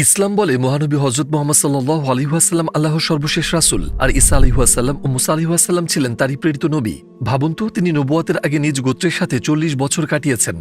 ইসলাম বলে মহানবী হযরত মুহাম্মদ সাল্লাল্লাহু আলাইহি ওয়াসাল্লাম আল্লাহর সর্বশেষ রাসূল, আর ঈসা আলাইহিস সালাম ও মুসা আলাইহিস সালাম ছিলেন তারই প্রেরিত নবী। ভাবুন তো, তিনি নবুয়তের আগে নিজ গোত্রের সাথে ৪০ বছর কাটিয়েছেন,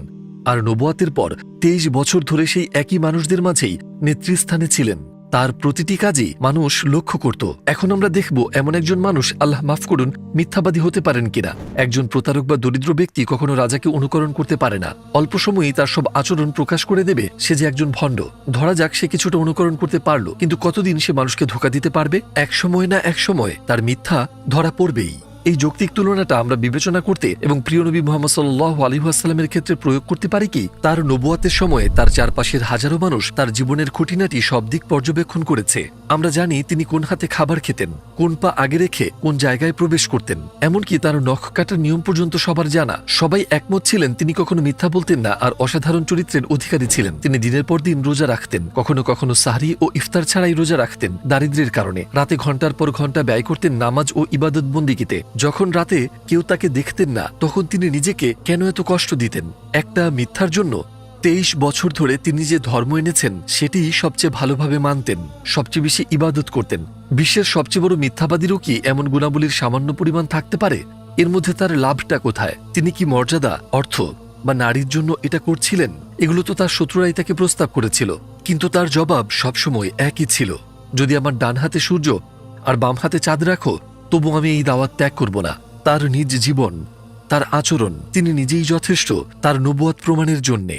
আর নবুয়তের পর ২৩ বছর ধরে সেই একই মানুষদের মাঝেই নেতৃস্থানে ছিলেন। তার প্রতিটি কাজই মানুষ লক্ষ্য করত। এখন আমরা দেখব এমন একজন মানুষ, আল্লাহ মাফ করুন, মিথ্যাবাদী হতে পারেন কিনা। একজন প্রতারক বা দরিদ্র ব্যক্তি কখনো রাজাকে অনুকরণ করতে পারে না। অল্প সময়ই তার সব আচরণ প্রকাশ করে দেবে সে যে একজন ভণ্ড। ধরা যাক সে কিছুটা অনুকরণ করতে পারলো, কিন্তু কতদিন সে মানুষকে ধোঁকা দিতে পারবে? এক সময় না এক সময় তার মিথ্যা ধরা পড়বেই। এই যৌক্তিক তুলনাটা আমরা বিবেচনা করতে এবং প্রিয় নবী মুহাম্মদ সাল্লাল্লাহু আলাইহি ওয়াসাল্লামের ক্ষেত্রে প্রয়োগ করতে পারি কি? তার নবুয়তের সময়ে তার চারপাশের হাজারো মানুষ তার জীবনের খুঁটিনাটি সব দিক পর্যবেক্ষণ করেছে। আমরা জানি তিনি কোন হাতে খাবার খেতেন, কোন পা আগে রেখে কোন জায়গায় প্রবেশ করতেন, এমনকি তার নখ কাটার নিয়ম পর্যন্ত সবার জানা। সবাই একমত ছিলেন তিনি কখনো মিথ্যা বলতেন না, আর অসাধারণ চরিত্রের অধিকারী ছিলেন। তিনি দিনের পর দিন রোজা রাখতেন, কখনো কখনো সাহরি ও ইফতার ছাড়াই রোজা রাখতেন দারিদ্র্যের কারণে। রাতে ঘন্টার পর ঘন্টা ব্যয় করতেন নামাজ ও ইবাদত বন্দিগিতে। যখন রাতে কেউ তাকে দেখতেন না, তখন তিনি নিজেকে কেন এত কষ্ট দিতেন? একটা মিথ্যার জন্য। ২৩ বছর ধরে তিনি যে ধর্ম এনেছেন সেটি সবচেয়ে ভালোভাবে মানতেন, সবচেয়ে বেশি ইবাদত করতেন। বিশ্বের সবচেয়ে বড় মিথ্যাবাদীরও কি এমন গুণাবলীর সামান্য পরিমাণ থাকতে পারে? এর মধ্যে তার লাভটা কোথায়? তিনি কি মর্যাদা, অর্থ বা নারীর জন্য এটা করছিলেন? এগুলো তো তার শত্রুরাই তাকে প্রস্তাব করেছিল, কিন্তু তার জবাব সবসময় একই ছিল, যদি আমার ডান হাতে সূর্য আর বাম হাতে চাঁদ রাখো, তবু আমি এই দাওয়াত ত্যাগ করব না। তার নিজ জীবন, তার আচরণ, তিনি নিজেই যথেষ্ট তার নবুয়ত প্রমাণের জন্যে।